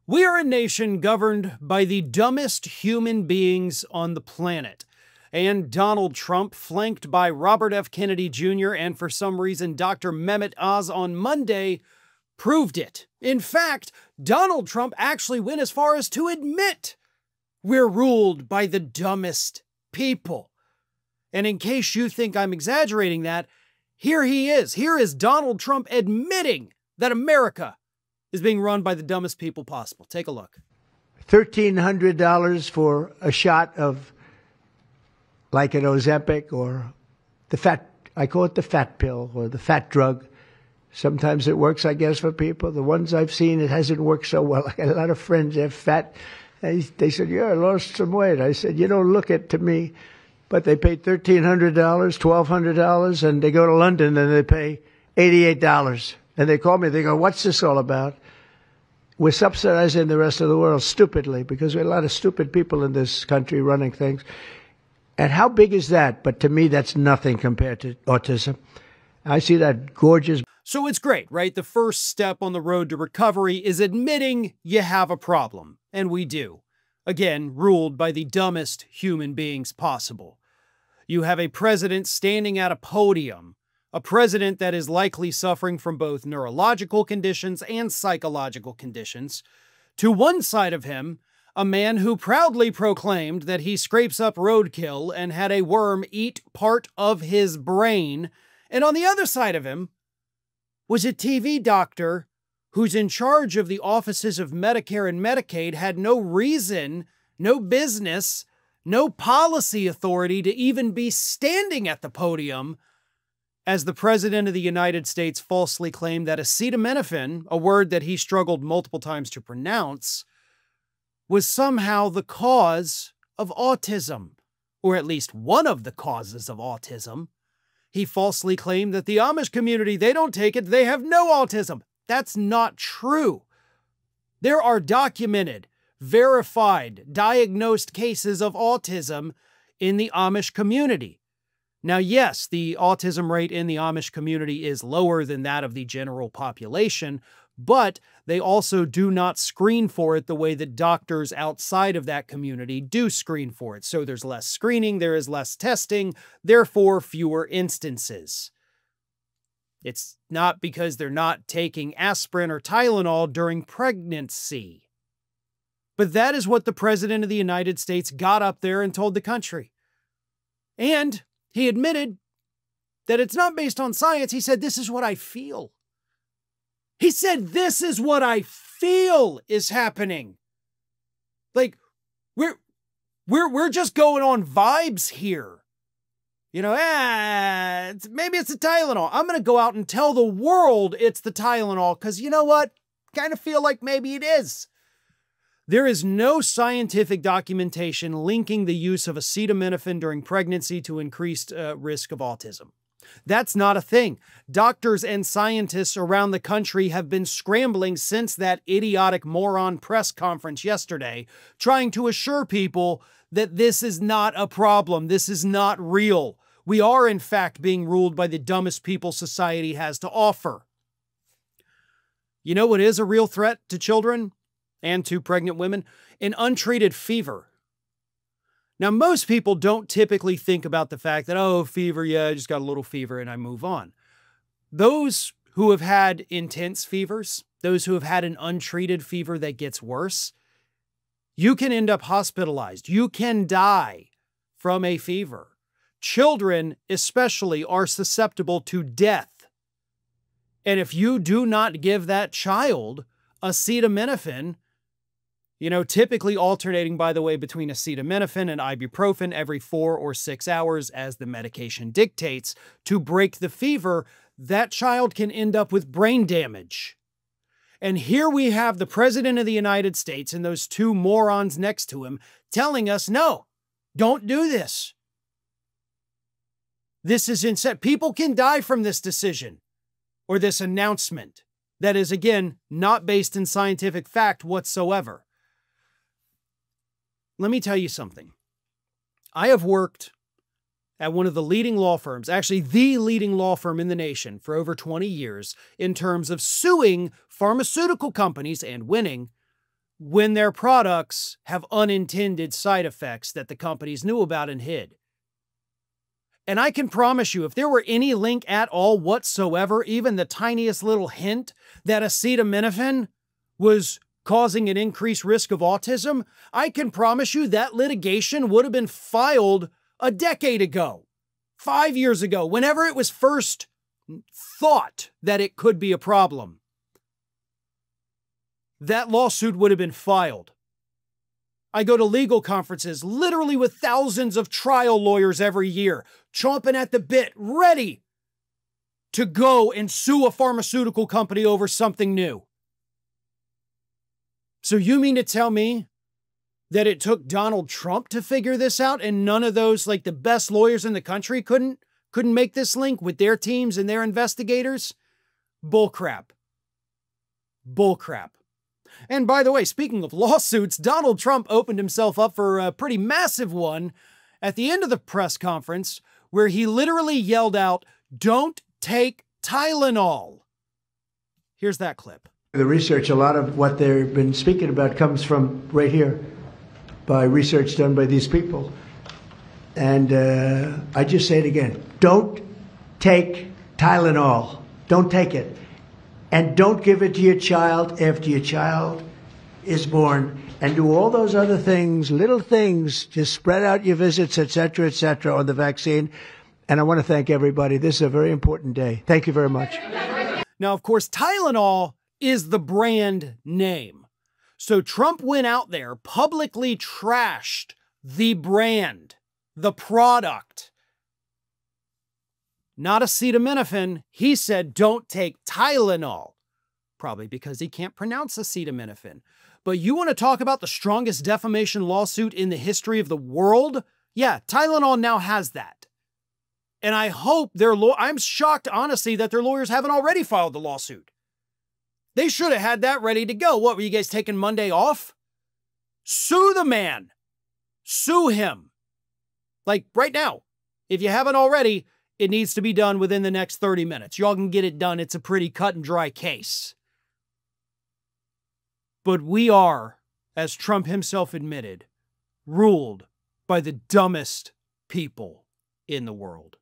We are a nation governed by the dumbest human beings on the planet. And Donald Trump, flanked by Robert F. Kennedy Jr. and for some reason Dr. Mehmet Oz on Monday, proved it. In fact, Donald Trump actually went as far as to admit we're ruled by the dumbest people. And in case you think I'm exaggerating that, here he is. Here is Donald Trump admitting that America is being run by the dumbest people possible. Take a look. $1,300 for a shot of like an Ozempic or the fat, I call it the fat pill or the fat drug. Sometimes it works, I guess, for people. The ones I've seen, it hasn't worked so well. I got a lot of friends, they're fat. They said, yeah, I lost some weight. I said, you don't look it to me. But they paid $1,300, $1,200, and they go to London and they pay $88. And they call me, they go, what's this all about? We're subsidizing the rest of the world stupidly because we have a lot of stupid people in this country running things. And how big is that? But to me, that's nothing compared to autism. I see that gorgeous. So it's great, right? The first step on the road to recovery is admitting you have a problem. And we do. Again, ruled by the dumbest human beings possible. You have a president standing at a podium, a president that is likely suffering from both neurological conditions and psychological conditions. To one side of him, a man who proudly proclaimed that he scrapes up roadkill and had a worm eat part of his brain. And on the other side of him was a TV doctor who's in charge of the offices of Medicare and Medicaid, had no reason, no business, no policy authority to even be standing at the podium as the President of the United States falsely claimed that acetaminophen, a word that he struggled multiple times to pronounce, was somehow the cause of autism, or at least one of the causes of autism. He falsely claimed that the Amish community, they don't take it, they have no autism. That's not true. There are documented, verified, diagnosed cases of autism in the Amish community. Now, yes, the autism rate in the Amish community is lower than that of the general population, but they also do not screen for it the way that doctors outside of that community do screen for it. So there's less screening, there is less testing, therefore fewer instances. It's not because they're not taking aspirin or Tylenol during pregnancy. But that is what the President of the United States got up there and told the country. And he admitted that it's not based on science. He said, this is what I feel. He said, this is what I feel is happening. Like, we're just going on vibes here. You know, maybe it's the Tylenol. I'm going to go out and tell the world it's the Tylenol because you know what? Kind of feel like maybe it is. There is no scientific documentation linking the use of acetaminophen during pregnancy to increased risk of autism. That's not a thing. Doctors and scientists around the country have been scrambling since that idiotic moron press conference yesterday, trying to assure people that this is not a problem. This is not real. We are, in fact, being ruled by the dumbest people society has to offer. You know what is a real threat to children and to pregnant women? An untreated fever. Now, most people don't typically think about the fact that, oh, fever, yeah, I just got a little fever and I move on. Those who have had intense fevers, those who have had an untreated fever that gets worse, you can end up hospitalized. You can die from a fever. Children, especially, are susceptible to death. And if you do not give that child acetaminophen, you know, typically alternating, by the way, between acetaminophen and ibuprofen every 4 or 6 hours as the medication dictates, to break the fever, that child can end up with brain damage. And here we have the President of the United States and those two morons next to him telling us, no, don't do this. This is insane. People can die from this decision or this announcement that is, again, not based in scientific fact whatsoever. Let me tell you something. I have worked at one of the leading law firms, actually the leading law firm in the nation for over 20 years in terms of suing pharmaceutical companies and winning when their products have unintended side effects that the companies knew about and hid. And I can promise you, if there were any link at all whatsoever, even the tiniest little hint that acetaminophen was causing an increased risk of autism, I can promise you that litigation would have been filed a decade ago, 5 years ago, whenever it was first thought that it could be a problem. That lawsuit would have been filed. I go to legal conferences, literally with thousands of trial lawyers every year, chomping at the bit, ready to go and sue a pharmaceutical company over something new. So you mean to tell me that it took Donald Trump to figure this out and none of those, like the best lawyers in the country, couldn't make this link with their teams and their investigators? Bullcrap. Bullcrap. And by the way, speaking of lawsuits, Donald Trump opened himself up for a pretty massive one at the end of the press conference where he literally yelled out, "Don't take Tylenol." Here's that clip. The research, a lot of what they've been speaking about comes from right here by research done by these people. And I just say it again. Don't take Tylenol. Don't take it. And don't give it to your child after your child is born. And do all those other things, little things, just spread out your visits, et cetera, on the vaccine. And I want to thank everybody. This is a very important day. Thank you very much. Now, of course, Tylenol is the brand name. So Trump went out there, publicly trashed the brand, the product. Not acetaminophen. He said, don't take Tylenol. Probably because he can't pronounce acetaminophen. But you want to talk about the strongest defamation lawsuit in the history of the world? Yeah, Tylenol now has that. And I hope I'm shocked, honestly, that their lawyers haven't already filed the lawsuit. They should have had that ready to go. What, were you guys taking Monday off? Sue the man. Sue him. Like right now. If you haven't already, it needs to be done within the next 30 minutes. Y'all can get it done. It's a pretty cut and dry case. But we are, as Trump himself admitted, ruled by the dumbest people in the world.